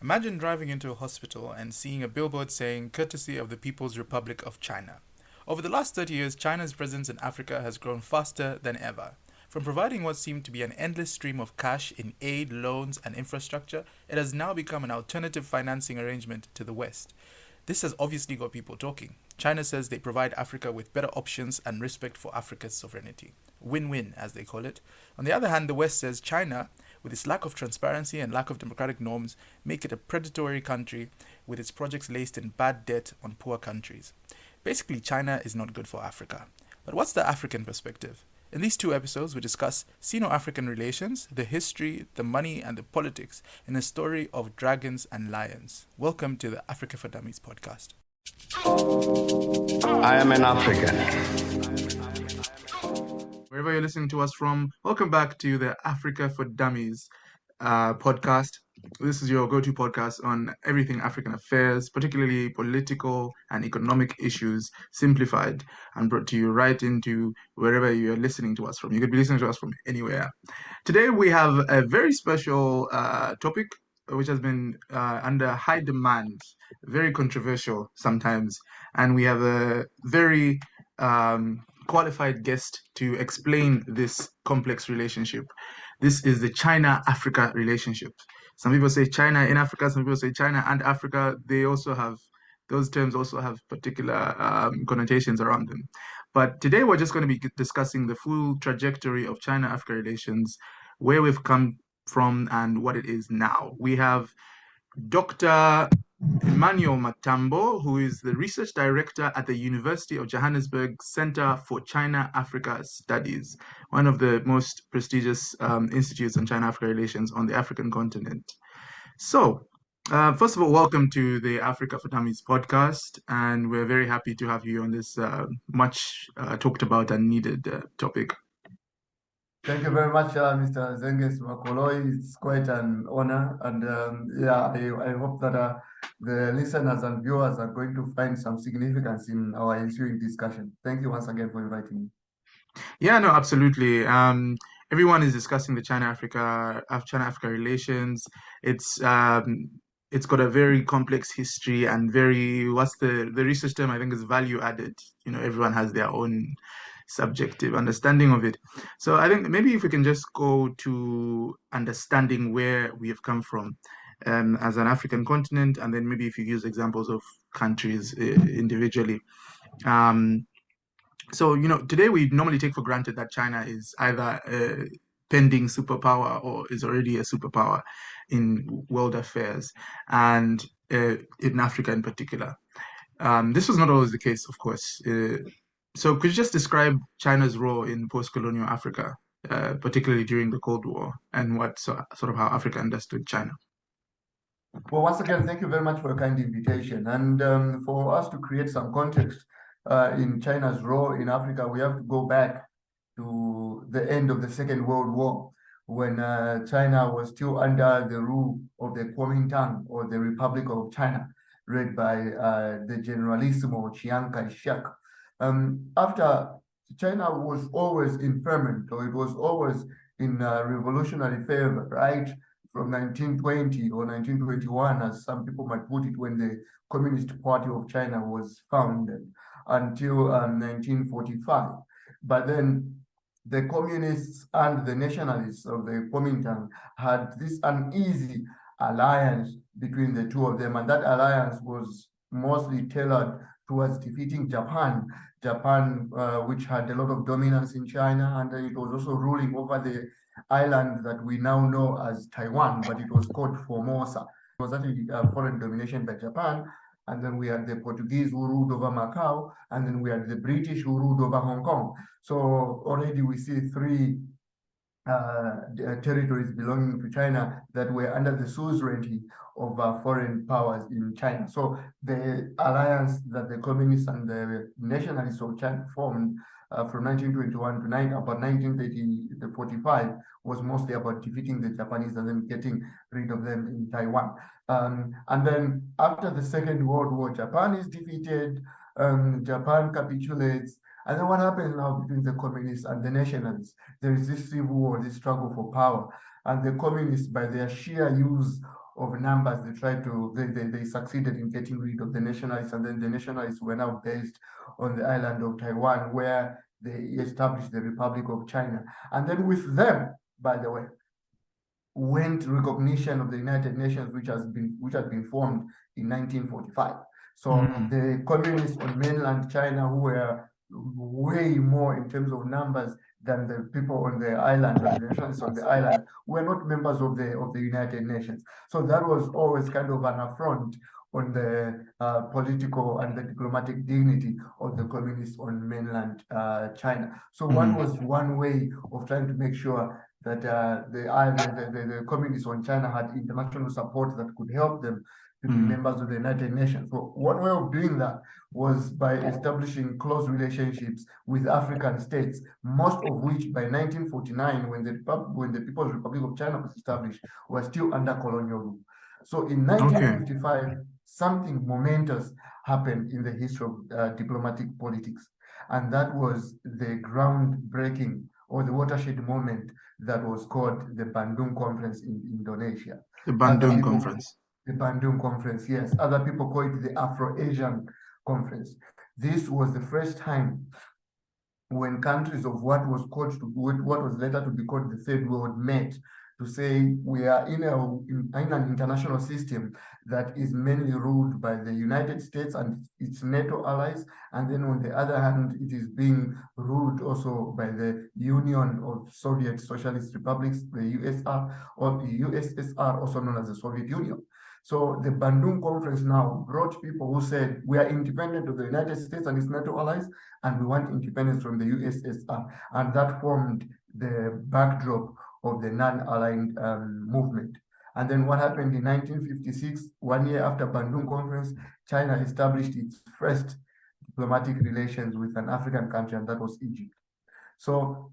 Imagine driving into a hospital and seeing a billboard saying, courtesy of the People's Republic of China. Over the last 30 years, China's presence in Africa has grown faster than ever. From providing what seemed to be an endless stream of cash in aid, loans, and infrastructure, it has now become an alternative financing arrangement to the West. This has obviously got people talking. China says they provide Africa with better options and respect for Africa's sovereignty. Win-win, as they call it. On the other hand, the West says China, with its lack of transparency and lack of democratic norms, make it a predatory country with its projects laced in bad debt on poor countries. Basically, China is not good for Africa. But what's the African perspective? In these two episodes, we discuss Sino-African relations, the history, the money, and the politics in a story of dragons and lions. Welcome to the Africa for Dummies podcast. I am an African. Wherever you're listening to us from, welcome back to the Africa for Dummies podcast. This is your go-to podcast on everything African affairs, particularly political and economic issues, simplified and brought to you right into wherever you're listening to us from. You could be listening to us from anywhere. Today we have a very special topic which has been under high demand, very controversial sometimes, and we have a very qualified guest to explain this complex relationship. This is the China-Africa relationship. Some people say China in Africa, some people say China and Africa. Those terms also have particular connotations around them. But today we're just going to be discussing the full trajectory of China-Africa relations, where we've come from and what it is now. We have Dr. Emmanuel Matambo, who is the research director at the University of Johannesburg Center for China-Africa Studies, one of the most prestigious institutes on China-Africa relations on the African continent. So, first of all, welcome to the Africa for Dummies podcast, and we're very happy to have you on this much talked about and needed topic. Thank you very much, Mr. Zenges Makoloi. It's quite an honor. And I hope that the listeners and viewers are going to find some significance in our ensuing discussion. Thank you once again for inviting me. Yeah, no, absolutely. Everyone is discussing the China-Africa relations. It's got a very complex history and what's the research term I think is value added. You know, everyone has their own subjective understanding of it. So I think maybe if we can just go to understanding where we have come from as an African continent, and then maybe if you use examples of countries individually. So, you know, today we normally take for granted that China is either a pending superpower or is already a superpower in world affairs and in Africa in particular. This was not always the case, of course. So could you just describe China's role in post-colonial Africa, particularly during the Cold War, and what sort of how Africa understood China? Well, once again, thank you very much for a kind invitation. And for us to create some context in China's role in Africa, we have to go back to the end of the Second World War, when China was still under the rule of the Kuomintang, or the Republic of China, led by the Generalissimo Chiang Kai-shek. After China was always in ferment, or it was always in revolutionary favor, right? From 1920 or 1921, as some people might put it, when the Communist Party of China was founded, until 1945. But then the communists and the nationalists of the Kuomintang had this uneasy alliance between the two of them, and that alliance was mostly tailored towards defeating Japan, which had a lot of dominance in China, and it was also ruling over the island that we now know as Taiwan, but it was called Formosa. It was actually a foreign domination by Japan, and then we had the Portuguese who ruled over Macau, and then we had the British who ruled over Hong Kong. So already we see three territories belonging to China that were under the suzerainty of foreign powers in China. So the alliance that the communists and the nationalists of China formed from 1921 to about 1945 was mostly about defeating the Japanese and then getting rid of them in Taiwan. And then after the Second World War, Japan is defeated, Japan capitulates. And then what happens now between the communists and the nationalists? There is this civil war, this struggle for power. And the communists, by their sheer use of numbers, they succeeded in getting rid of the nationalists, and then the nationalists were now based on the island of Taiwan, where they established the Republic of China. And then with them, by the way, went recognition of the United Nations, which had been formed in 1945. So the communists on mainland China, who were way more in terms of numbers than the people on the island, or the nationalists on the island, were not members of the United Nations. So that was always kind of an affront on the political and the diplomatic dignity of the communists on mainland China. So one way of trying to make sure that the communists on China had international support that could help them to be members of the United Nations. So one way of doing that was by establishing close relationships with African states, most of which by 1949, when the People's Republic of China was established, were still under colonial rule. So in 1955, something momentous happened in the history of diplomatic politics, and that was the groundbreaking or the watershed moment that was called the Bandung Conference in Indonesia. The Bandung Conference. The Bandung Conference, yes. Other people call it the Afro-Asian Conference. This was the first time when countries of what was later to be called the Third World met to say we are in an international system that is mainly ruled by the United States and its NATO allies, and then on the other hand, it is being ruled also by the Union of Soviet Socialist Republics, the USR, or the USSR, also known as the Soviet Union. So the Bandung Conference now brought people who said we are independent of the United States and its NATO allies, and we want independence from the USSR, and that formed the backdrop of the non-aligned movement. And then what happened in 1956, 1 year after Bandung Conference, China established its first diplomatic relations with an African country, and that was Egypt. So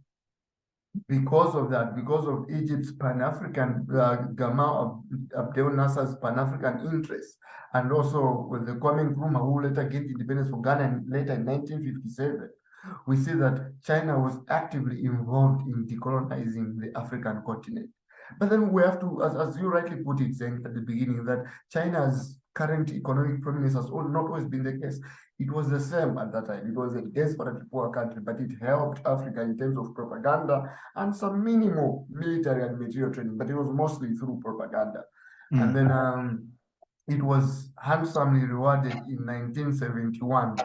because of that, because of Egypt's Pan-African, Gamal Abdel Nasser's Pan-African interests, and also with the Kwame Nkrumah, who later gained independence for Ghana later in 1957, we see that China was actively involved in decolonizing the African continent. But then we have to, as you rightly put it, Zeng, at the beginning, that China's current economic prominence has not always been the case. It was the same at that time. It was a desperately poor country, but it helped Africa in terms of propaganda and some minimal military and material training, but it was mostly through propaganda. And then it was handsomely rewarded in 1971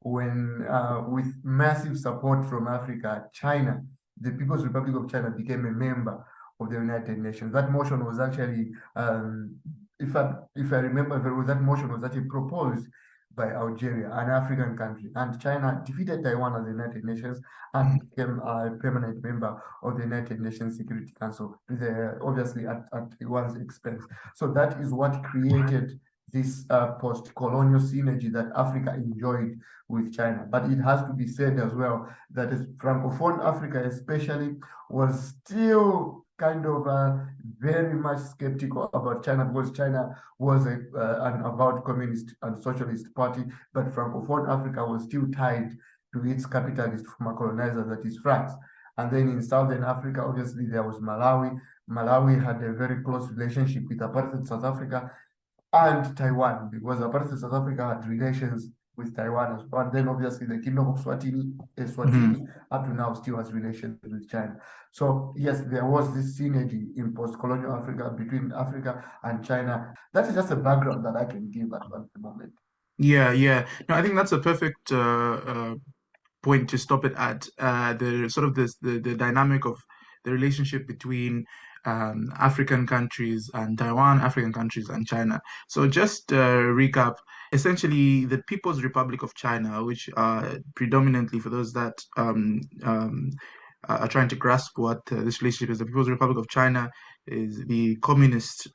when, with massive support from Africa, China, the People's Republic of China, became a member of the United Nations. That motion was actually, if I remember very well, that motion was actually proposed by Algeria, an African country, and China defeated Taiwan at the United Nations and became a permanent member of the United Nations Security Council, obviously at Taiwan's expense. So that is what created this post-colonial synergy that Africa enjoyed with China. But it has to be said as well that Francophone Africa especially was still kind of very much skeptical about China, because China was an avowed communist and socialist party, but Francophone Africa was still tied to its capitalist former colonizer, that is France. And then in Southern Africa, obviously, there was Malawi. Malawi had a very close relationship with apartheid South Africa and Taiwan, because apartheid South Africa had relations with Taiwan as well. And then obviously the Kingdom of Swatini up to now still has relations with China. So yes, there was this synergy in post-colonial Africa between Africa and China. That is just a background that I can give at the moment. Yeah. No, I think that's a perfect point to stop it at. The sort of the dynamic of the relationship between African countries and Taiwan, African countries and China. So just recap, essentially the People's Republic of China, which predominantly, for those that are trying to grasp what this relationship is, the People's Republic of China is the communist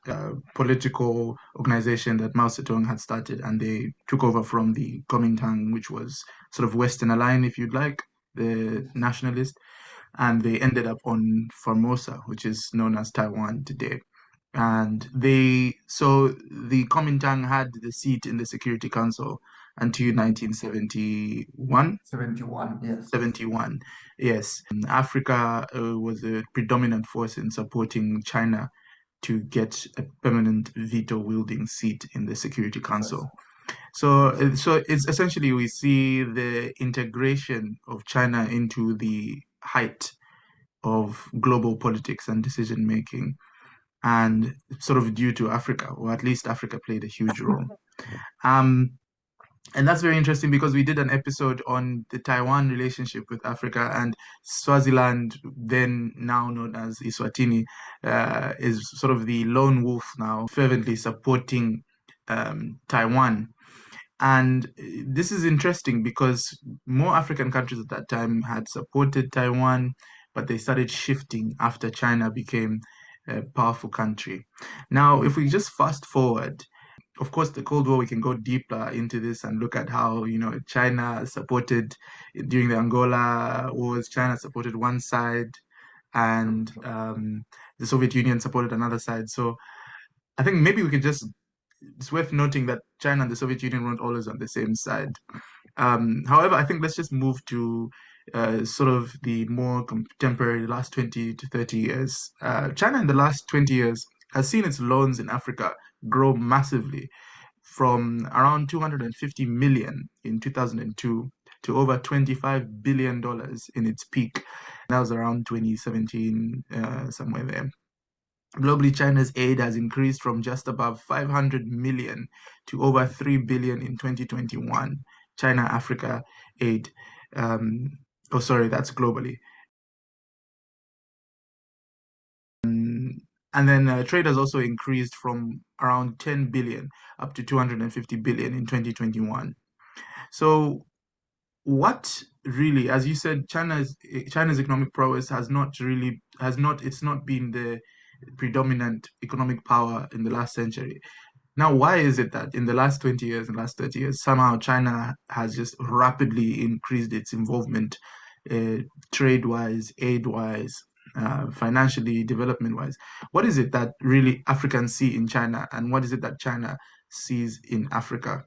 political organization that Mao Zedong had started, and they took over from the Kuomintang, which was sort of Western aligned, if you'd like, the nationalist, and they ended up on Formosa, which is known as Taiwan today. And the Kuomintang had the seat in the Security Council until 1971. 71, yes. 71, yes. Africa was a predominant force in supporting China to get a permanent veto-wielding seat in the Security Council. Precisely. So it's essentially we see the integration of China into the height of global politics and decision making, and sort of due to Africa, or at least Africa played a huge role. Um, and that's very interesting because we did an episode on the Taiwan relationship with Africa, and Swaziland, then now known as Eswatini, is sort of the lone wolf now, fervently supporting Taiwan. And this is interesting because more African countries at that time had supported Taiwan, but they started shifting after China became a powerful country. Now, if we just fast forward, of course, the Cold War, we can go deeper into this and look at how, China supported during the Angola wars, China supported one side and the Soviet Union supported another side. So I think maybe we could just, it's worth noting that China and the Soviet Union weren't always on the same side. However, I think let's just move to sort of the more contemporary last 20 to 30 years. China in the last 20 years has seen its loans in Africa grow massively from around 250 million in 2002 to over $25 billion in its peak. That was around 2017, somewhere there. Globally, China's aid has increased from just above 500 million to over 3 billion in 2021. China Africa aid. Oh, sorry, that's globally. And then trade has also increased from around 10 billion up to 250 billion in 2021. So what really, as you said, China's economic prowess it's not been the predominant economic power in the last century. Now, why is it that in the last 20 years and last 30 years, somehow China has just rapidly increased its involvement, trade-wise, aid-wise, financially, development-wise? What is it that really Africans see in China, and what is it that China sees in Africa?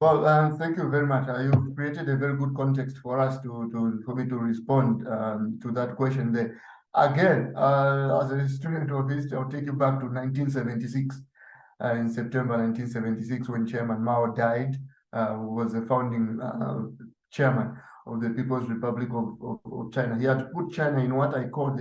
Well, thank you very much. You've created a very good context for us for me to respond to that question there. Again, as a student of history, I'll take you back to 1976. In September 1976, when Chairman Mao died, who was the founding chairman of the People's Republic of China. He had put China in what I call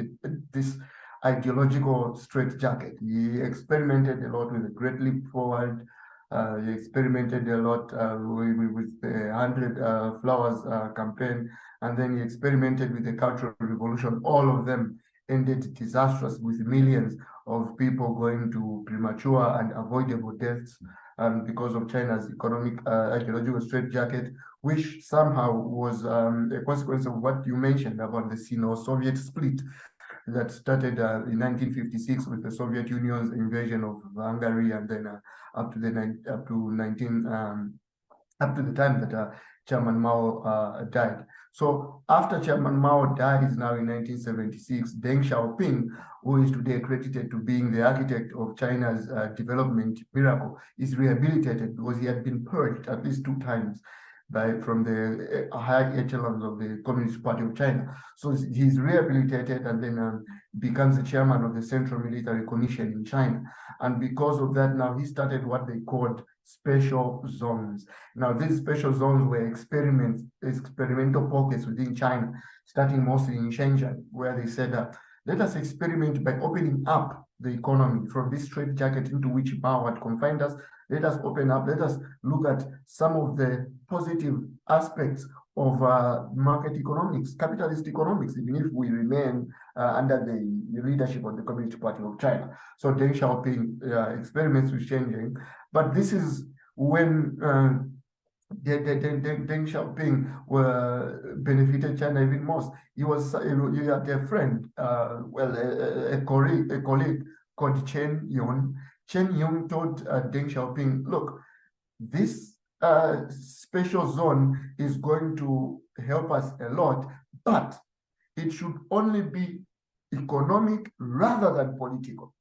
this ideological straitjacket. He experimented a lot with the Great Leap Forward. He experimented a lot with the 100 Flowers campaign, and then he experimented with the Cultural Revolution. All of them ended disastrous with millions of people going to premature and avoidable deaths because of China's economic ideological straitjacket, which somehow was a consequence of what you mentioned about the Sino-Soviet split that started in 1956 with the Soviet Union's invasion of Hungary, and then up to the time that Chairman Mao died. So after Chairman Mao dies now in 1976, Deng Xiaoping, who is today credited to being the architect of China's development miracle, is rehabilitated because he had been purged at least 2 times from the high echelons of the Communist Party of China. So he's rehabilitated and then becomes the chairman of the Central Military Commission in China. And because of that, now he started what they called special zones. Now, these special zones were experimental pockets within China, starting mostly in Shenzhen, where they said, let us experiment by opening up the economy from this straitjacket into which Mao had confined us. Let us open up, let us look at some of the positive aspects of market economics, capitalist economics, even if we remain under the leadership of the Communist Party of China. So Deng Xiaoping experiments with Shenzhen, but this is when Deng Xiaoping benefited China even most. He had a friend, a colleague called Chen Yun. Chen Yun told Deng Xiaoping, look, this special zone is going to help us a lot, but it should only be economic rather than political.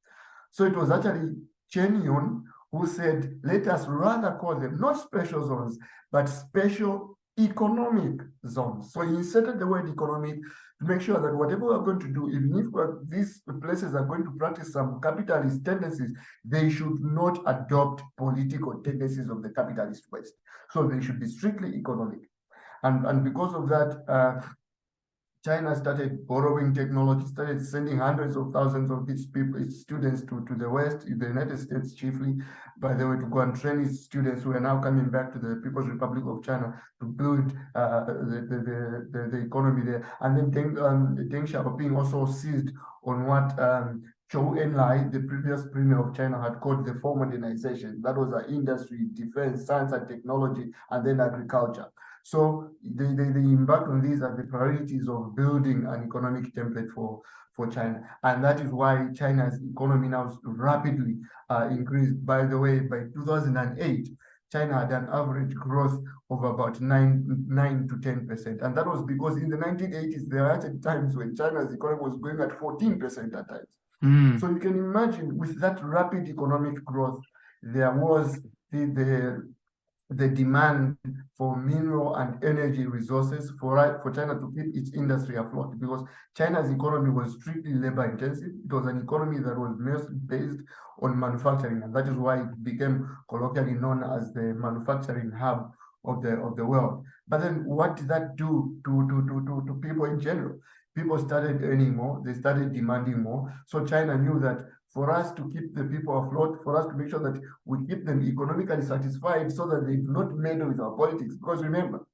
So it was actually Chen Yun who said, let us rather call them not special zones, but special economic zones. So he inserted the word economic to make sure that whatever we're going to do, even if these places are going to practice some capitalist tendencies, they should not adopt political tendencies of the capitalist West. So they should be strictly economic. And because of that, China started borrowing technology, started sending hundreds of thousands of its people, its students to the West, in the United States chiefly, by the way, to go and train its students who are now coming back to the People's Republic of China to build the economy there. And then Deng Xiaoping also seized on what Zhou Enlai, the previous premier of China, had called the four modernization. That was industry, defense, science and technology, and then agriculture. So they embarked on these as the priorities of building an economic template for China. And that is why China's economy now rapidly increased. By the way, by 2008, China had an average growth of about 9 to 10%. And that was because in the 1980s, there were actually times when China's economy was going at 14% at times. So you can imagine with that rapid economic growth, there was the demand for mineral and energy resources for China to keep its industry afloat, because China's economy was strictly labor intensive. It was an economy that was mostly based on manufacturing, and that is why it became colloquially known as the manufacturing hub of the world. But then what did that do to people in general? People started earning more, they started demanding more. So China knew that for us to keep the people afloat, for us to make sure that we keep them economically satisfied so that they do not meddle with our politics. Because remember,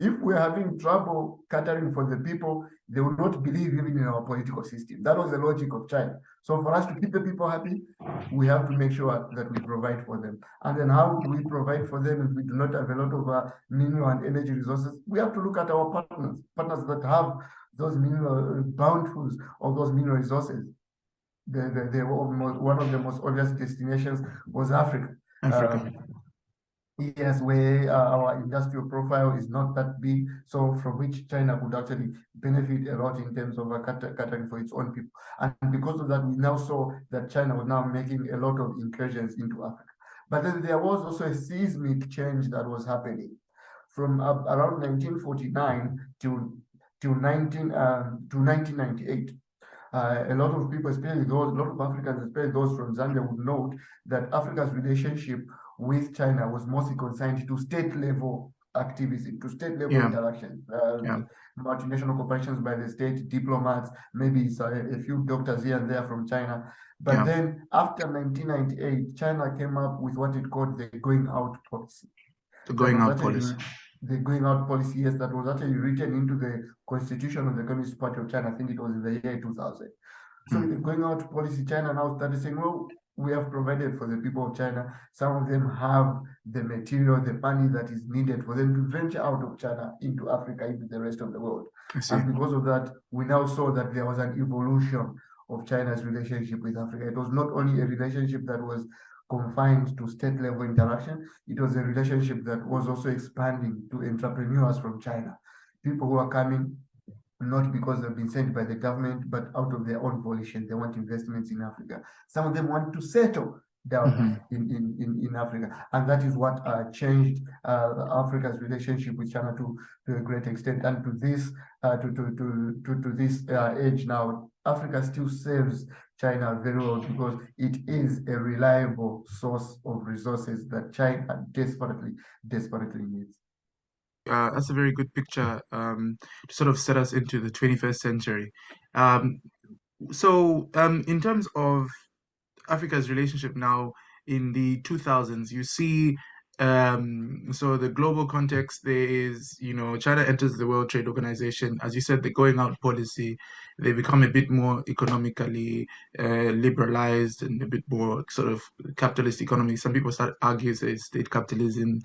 if we're having trouble catering for the people, they will not believe even in our political system. That was the logic of China. So for us to keep the people happy, we have to make sure that we provide for them. And then how do we provide for them if we do not have a lot of mineral and energy resources? We have to look at our partners that have those mineral bounties of those mineral resources. One of the most obvious destinations was Africa. Africa. Yes, where our industrial profile is not that big, so from which China would actually benefit a lot in terms of catering for its own people. And because of that, we now saw that China was now making a lot of incursions into Africa. But then there was also a seismic change that was happening from around 1949 to 1998. A lot of people, especially those, a lot of Africans, especially those from Zambia, would note that Africa's relationship with China was mostly consigned to state level activism, to state level interaction, multinational corporations by the state, diplomats, maybe a few doctors here and there from China. But then after 1998, China came up with what it called the going out policy. The going out policy. The going out policy, yes, that was actually written into the constitution of the Communist Party of China. I think it was in the year 2000. So the going out policy, China now started saying, well, we have provided for the people of China. Some of them have the material, the money that is needed for them to venture out of China into Africa, into the rest of the world. And because of that, we now saw that there was an evolution of China's relationship with Africa. It was not only a relationship that was confined to state level interaction, it was a relationship that was also expanding to entrepreneurs from China, people who are coming not because they've been sent by the government, but out of their own volition. They want investments in Africa. Some of them want to settle down in Africa. And that is what changed Africa's relationship with China to a great extent. And to this age now, Africa still serves China very well because it is a reliable source of resources that China desperately needs. That's a very good picture to sort of set us into the 21st century. In terms of Africa's relationship now in the 2000s, you see, so the global context, there is, China enters the World Trade Organization. As you said, the going out policy, they become a bit more economically liberalized and a bit more sort of capitalist economy. Some people start arguing it's state capitalism.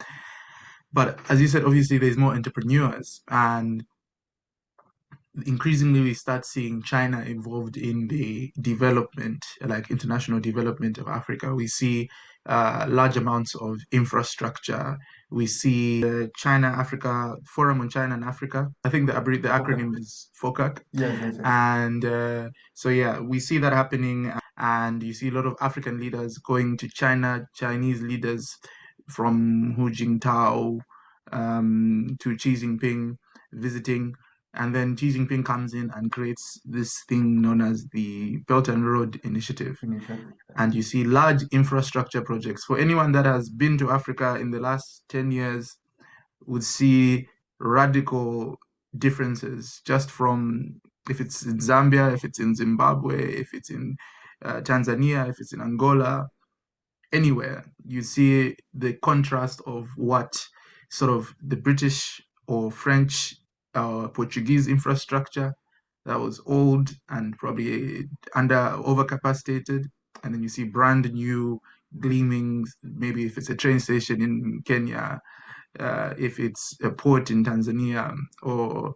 But as you said, obviously there's more entrepreneurs, and increasingly we start seeing China involved in the development, like international development of Africa. We see large amounts of infrastructure. We see the China Africa Forum on China and Africa. I think the acronym is FOCAC. Yes. And we see that happening, and you see a lot of African leaders going to China, Chinese leaders from Hu Jintao to Xi Jinping visiting. And then Xi Jinping comes in and creates this thing known as the Belt and Road Initiative. And you see large infrastructure projects. For anyone that has been to Africa in the last 10 years, would see radical differences just from if it's in Zambia, if it's in Zimbabwe, if it's in Tanzania, if it's in Angola, anywhere. You see the contrast of what sort of the British or French Portuguese infrastructure that was old and probably overcapacitated, and then you see brand new gleaming, maybe if it's a train station in Kenya, if it's a port in Tanzania or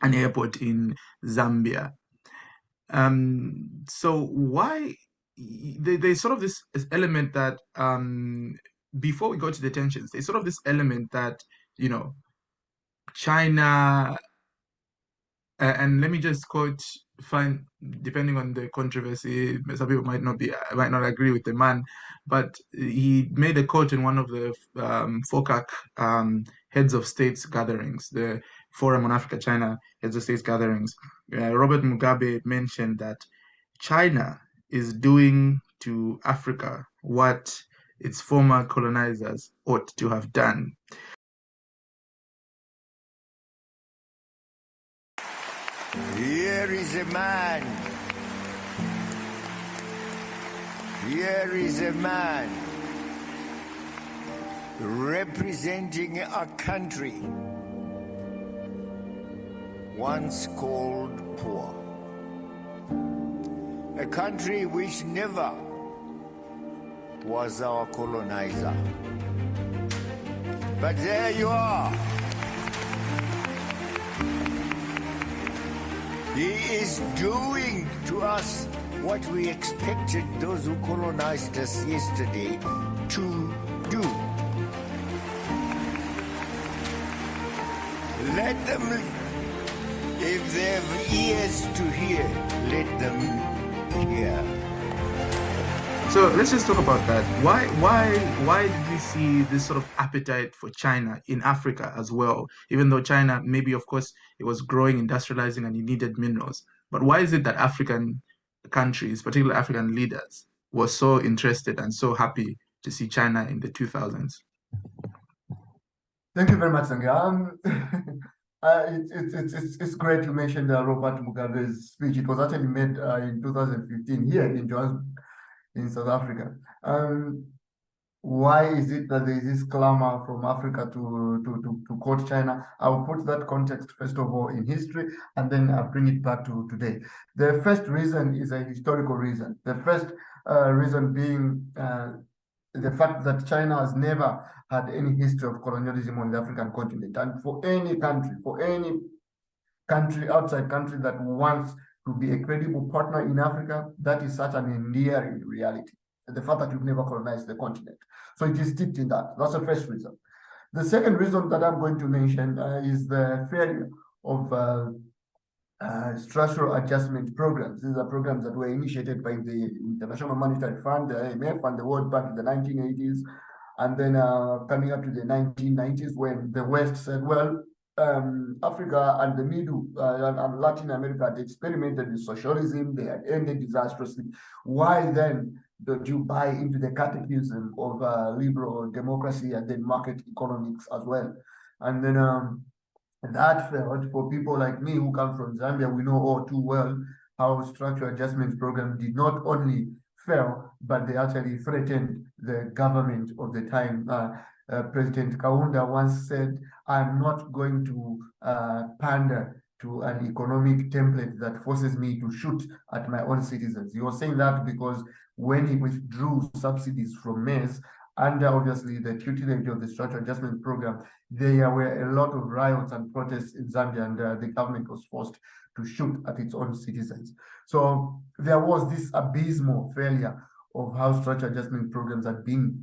an airport in Zambia. So why there's sort of this element that before we go to the tensions, there's sort of this element that, you know, China and let me just quote, fine, depending on the controversy, some people might not agree with the man, but he made a quote in one of the FOCAC heads of states gatherings, the Forum on Africa China heads of states gatherings. Robert Mugabe mentioned that China is doing to Africa what its former colonizers ought to have done. Here is a man. Here is a man representing a country once called poor. A country which never was our colonizer. But there you are. He is doing to us what we expected those who colonized us yesterday to do. Let them, if they have ears to hear, let them hear. So let's just talk about that. Why did we see this sort of appetite for China in Africa as well? Even though China, maybe of course, it was growing, industrializing, and it needed minerals. But why is it that African countries, particularly African leaders, were so interested and so happy to see China in the 2000s? Thank you very much, Sangha. It's great you mentioned Robert Mugabe's speech. It was actually made in 2015 here in Johannesburg, in South Africa. Why is it that there is this clamor from Africa to quote China? I'll put that context, first of all, in history, and then I'll bring it back to today. The first reason is a historical reason. The first reason being the fact that China has never had any history of colonialism on the African continent. And for any country, outside country that wants to be a credible partner in Africa, that is such an endearing reality. The fact that you've never colonized the continent. So it is steeped in that. That's the first reason. The second reason that I'm going to mention is the failure of structural adjustment programs. These are programs that were initiated by the International Monetary Fund, the IMF, and the World Bank in the 1980s. And then coming up to the 1990s, when the West said, well, Africa and the Middle and Latin America had experimented with socialism, they had ended disastrously. Why then don't you buy into the catechism of liberal democracy and then market economics as well? And then that failed for people like me who come from Zambia. We know all too well how structural adjustment program did not only fail, but they actually threatened the government of the time. President Kaunda once said, I'm not going to pander to an economic template that forces me to shoot at my own citizens. He was saying that because when he withdrew subsidies from maize, under obviously the tutelage of the structural adjustment program, there were a lot of riots and protests in Zambia, and the government was forced to shoot at its own citizens. So there was this abysmal failure of how structural adjustment programs had been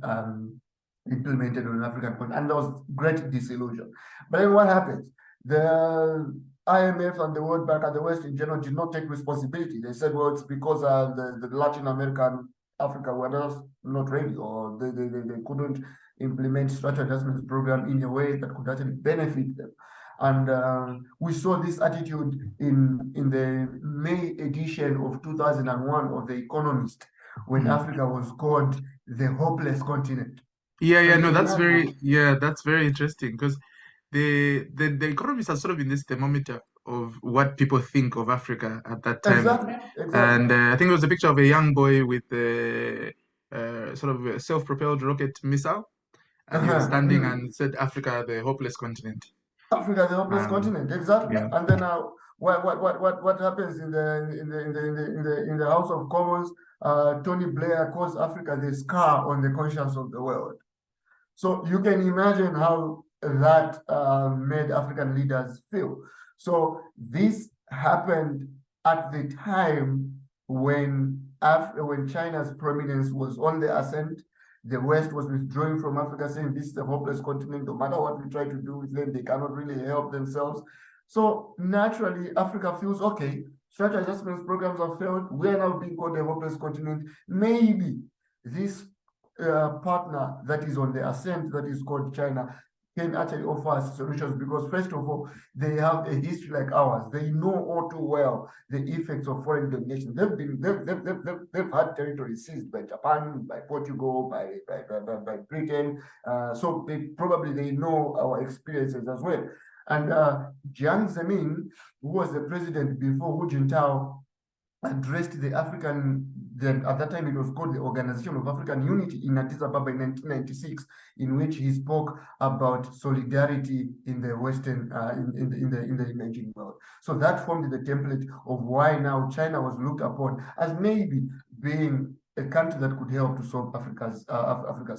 implemented on an African continent, and there was great disillusion. But then what happens? The IMF and the World Bank and the West in general did not take responsibility. They said, well, it's because the Latin America and Africa were not ready, or they couldn't implement structural adjustments program in a way that could actually benefit them. And we saw this attitude in the May edition of 2001 of The Economist, when Africa was called the hopeless continent. So you No, can imagine. that's very interesting because the economists are sort of in this thermometer of what people think of Africa at that time. Exactly, exactly. And I think there was a picture of a young boy with a sort of a self-propelled rocket missile, and he was standing and said, "Africa, the hopeless continent." Africa, the hopeless Um, continent, exactly. yeah. And then what happens in the House of Commons? Tony Blair calls Africa the scar on the conscience of the world. So you can imagine how that made African leaders feel. So this happened at the time when China's prominence was on the ascent. The West was withdrawing from Africa, saying this is a hopeless continent. No matter what we try to do with them, they cannot really help themselves. So naturally, Africa feels okay. Such adjustments programs have failed. We are now being called a hopeless continent. Maybe this partner that is on the ascent, that is called China, can actually offer us solutions, because first of all, they have a history like ours. They know all too well the effects of foreign domination. They've had territory seized by Japan, by Portugal, by Britain. So they know our experiences as well. And Jiang Zemin, who was the president before Hu Jintao, addressed the African, then at that time it was called the Organization of African Unity in Addis Ababa in 1996, in which he spoke about solidarity in the Western, in the emerging world. So that formed the template of why now China was looked upon as maybe being a country that could help to solve Africa's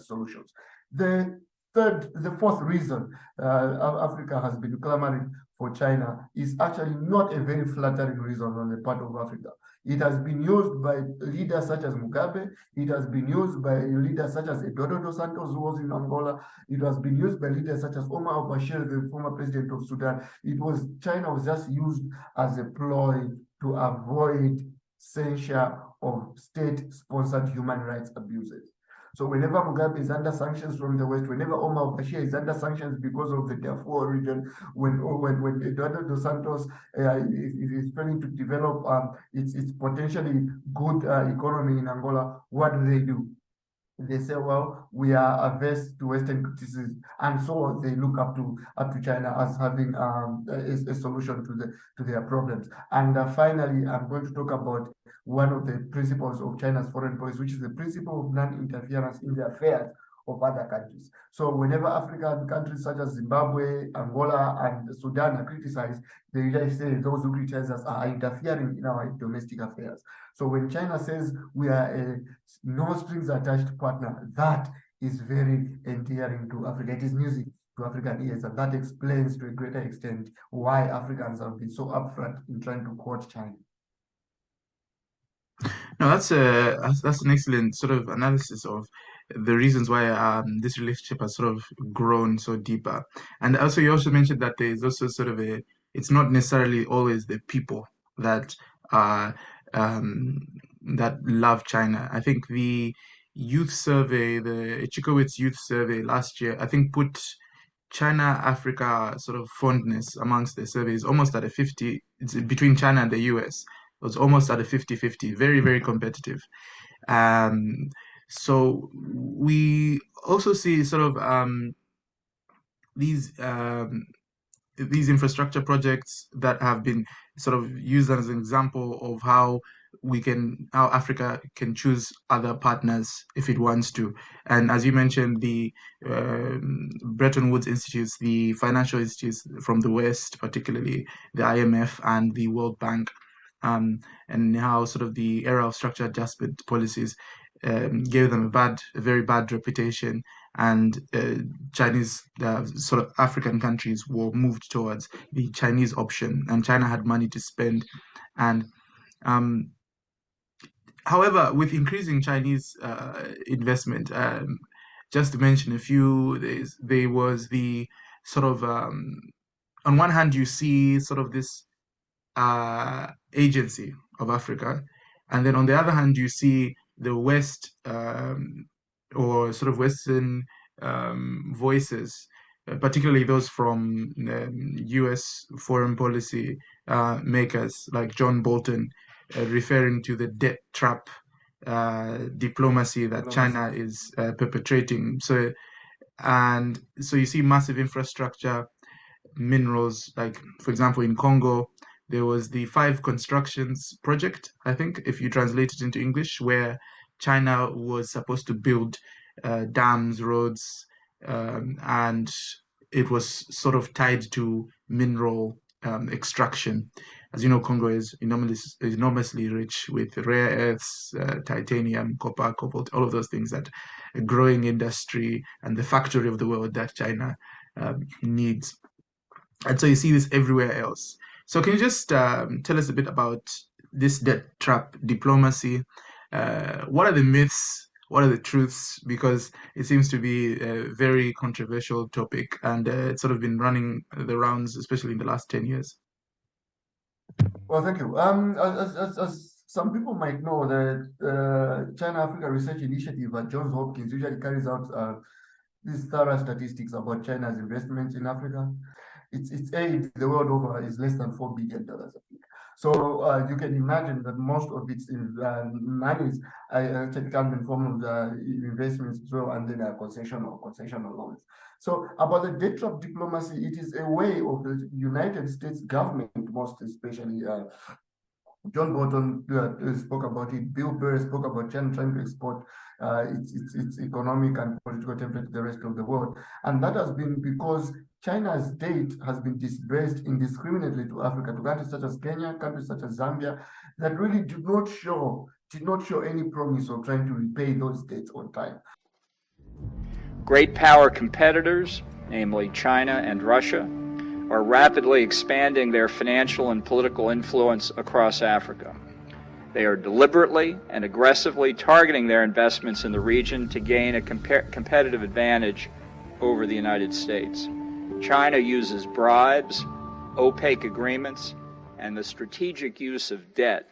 solutions. The fourth reason Africa has been clamoring for China is actually not a very flattering reason on the part of Africa. It has been used by leaders such as Mugabe. It has been used by leaders such as Eduardo dos Santos, who was in Angola. It has been used by leaders such as Omar al-Bashir, the former president of Sudan. China was just used as a ploy to avoid censure of state-sponsored human rights abuses. So whenever Mugabe is under sanctions from the West, whenever Omar al-Bashir is under sanctions because of the Darfur region, when Eduardo dos Santos is failing to develop its potentially good economy in Angola, what do? They say, well, we are averse to Western criticism, and so they look up to China as having a solution to their problems. And finally, I'm going to talk about one of the principles of China's foreign policy, which is the principle of non-interference in the affairs of other countries. So whenever African countries such as Zimbabwe, Angola, and Sudan are criticized, they usually say those who criticize us are interfering in our domestic affairs. So when China says we are a no strings attached partner, that is very endearing to Africa. It is music to African ears, and that explains to a greater extent why Africans have been so upfront in trying to court China. No, that's an excellent sort of analysis of the reasons why this relationship has sort of grown so deeper. And also, you also mentioned that there's also sort of it's not necessarily always the people that are that love China. I think the youth survey, the Chikowitz youth survey last year, I think put China Africa sort of fondness amongst the surveys almost at a 50, it's between China and the US. It was almost at a 50-50, very, very competitive. Um, so we also see sort of these um, these infrastructure projects that have been sort of used as an example of how Africa can choose other partners if it wants to. And as you mentioned, the Bretton Woods institutes, the financial institutes from the West, particularly the IMF and the World Bank, and how sort of the era of structural adjustment policies gave them a very bad reputation, and Chinese sort of African countries were moved towards the Chinese option, and China had money to spend. And um, however, with increasing Chinese investment, just to mention a few, there was the sort of on one hand you see sort of this agency of Africa. And then on the other hand, you see the West or sort of Western voices particularly those from US foreign policy makers like John Bolton, referring to the debt trap diplomacy that China is perpetrating. So you see massive infrastructure minerals, like for example in Congo, there was the Five Constructions project, I think, if you translate it into English, where China was supposed to build dams, roads, and it was sort of tied to mineral extraction. As you know, Congo is enormously rich with rare earths, titanium, copper, cobalt, all of those things that a growing industry and the factory of the world that China needs. And so you see this everywhere else. So can you just tell us a bit about this debt trap diplomacy? What are the myths? What are the truths? Because it seems to be a very controversial topic, and it's sort of been running the rounds, especially in the last 10 years. Well, thank you. As some people might know, the China Africa Research Initiative at Johns Hopkins usually carries out these thorough statistics about China's investments in Africa. Its aid the world over is less than $4 billion, I think. So you can imagine that most of its monies actually come in form of investments as well, and then concessional loans. So about the debt trap diplomacy, it is a way of the United States government, most especially John Bolton spoke about it. Bill Burr spoke about China trying to export its economic and political template to the rest of the world. And that has been because China's debt has been disbursed indiscriminately to Africa, to countries such as Kenya, countries such as Zambia, that really did not show any promise of trying to repay those debts on time. Great power competitors, namely China and Russia, are rapidly expanding their financial and political influence across Africa. They are deliberately and aggressively targeting their investments in the region to gain a competitive advantage over the United States. China uses bribes, opaque agreements, and the strategic use of debt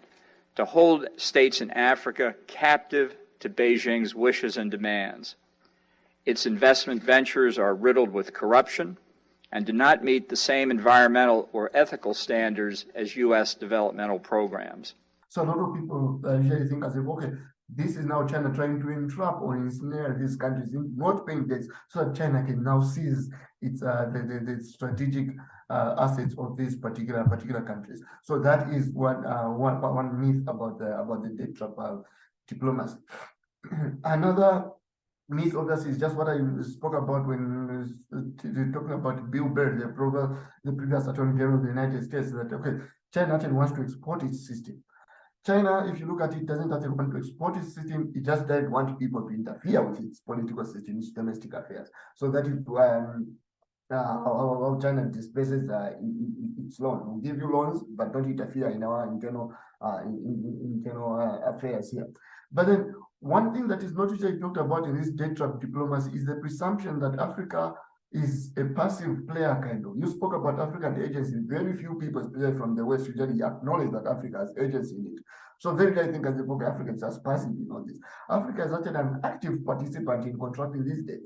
to hold states in Africa captive to Beijing's wishes and demands. Its investment ventures are riddled with corruption and do not meet the same environmental or ethical standards as U.S. developmental programs. So a lot of people usually think as if, okay, this is now China trying to entrap or ensnare these countries in not paying debts so that China can now seize its the strategic assets of these particular countries. So that is one myth about the debt trap diplomacy. Another myth, obviously, is just what I spoke about when talking about Bill Burr, the previous Attorney General of the United States, that okay, China actually wants to export its system. China, if you look at it, doesn't actually want to export its system. It just doesn't want people to interfere with its political system, its domestic affairs. So that is how China displaces its loan. We'll give you loans, but don't interfere in our internal affairs here. But then one thing that is not usually talked about in this debt trap diplomacy is the presumption that Africa is a passive player, kind of. You spoke about African agency. Very few people, especially from the West, usually acknowledge that Africa has agency in it. So very I think as a book, Africa is just passive in all this. Africa is actually an active participant in contracting these debts.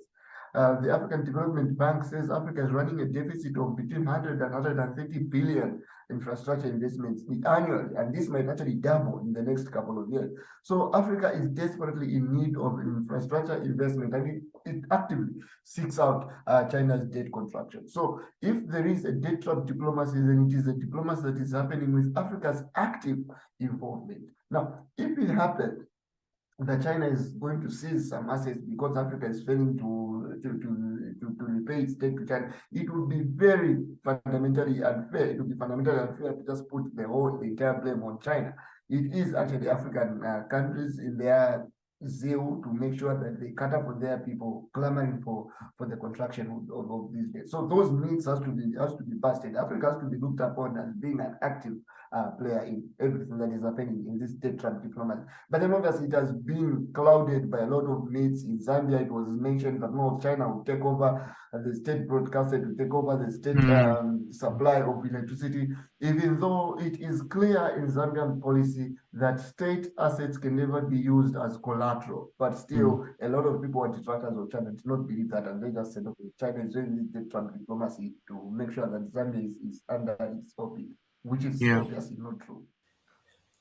The African Development Bank says Africa is running a deficit of between 100 and 130 billion infrastructure investments annually, and this might actually double in the next couple of years. So Africa is desperately in need of infrastructure investment, and it actively seeks out China's debt contraction. So if there is a debt trap diplomacy, then it is a diplomacy that is happening with Africa's active involvement. Now, if it happened that China is going to seize some assets because Africa is failing to repay its debt to China, it would be very fundamentally unfair. It would be fundamentally unfair to just put the entire blame on China. It is actually African countries in their zeal to make sure that they cater for their people clamoring for the contraction of these debts. So those myths has to be busted. Africa has to be looked upon as being an active player in everything that is happening in this debt trap diplomacy. But then obviously it has been clouded by a lot of myths. In Zambia, it was mentioned that no, China will take over, the state broadcaster will take over the state supply of electricity, even though it is clear in Zambian policy that state assets can never be used as collateral. macro. But still, a lot of people were detractors of China, did not believe that, and they just said, okay, China is doing this Trump diplomacy to make sure that Zambia is under its orbit, which is Yeah. obviously not true.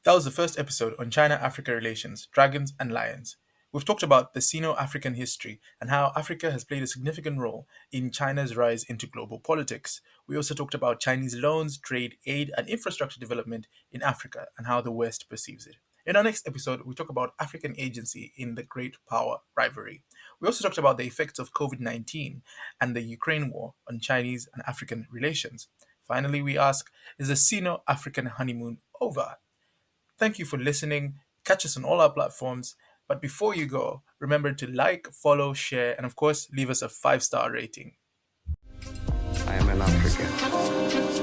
That was the first episode on China-Africa relations, dragons and lions. We've talked about the Sino-African history and how Africa has played a significant role in China's rise into global politics. We also talked about Chinese loans, trade, aid, and infrastructure development in Africa and how the West perceives it. In our next episode, we talk about African agency in the great power rivalry. We also talked about the effects of COVID-19 and the Ukraine war on Chinese and African relations. Finally, we ask, is the Sino-African honeymoon over? Thank you for listening. Catch us on all our platforms. But before you go, remember to like, follow, share, and of course, leave us a 5-star rating. I am an African.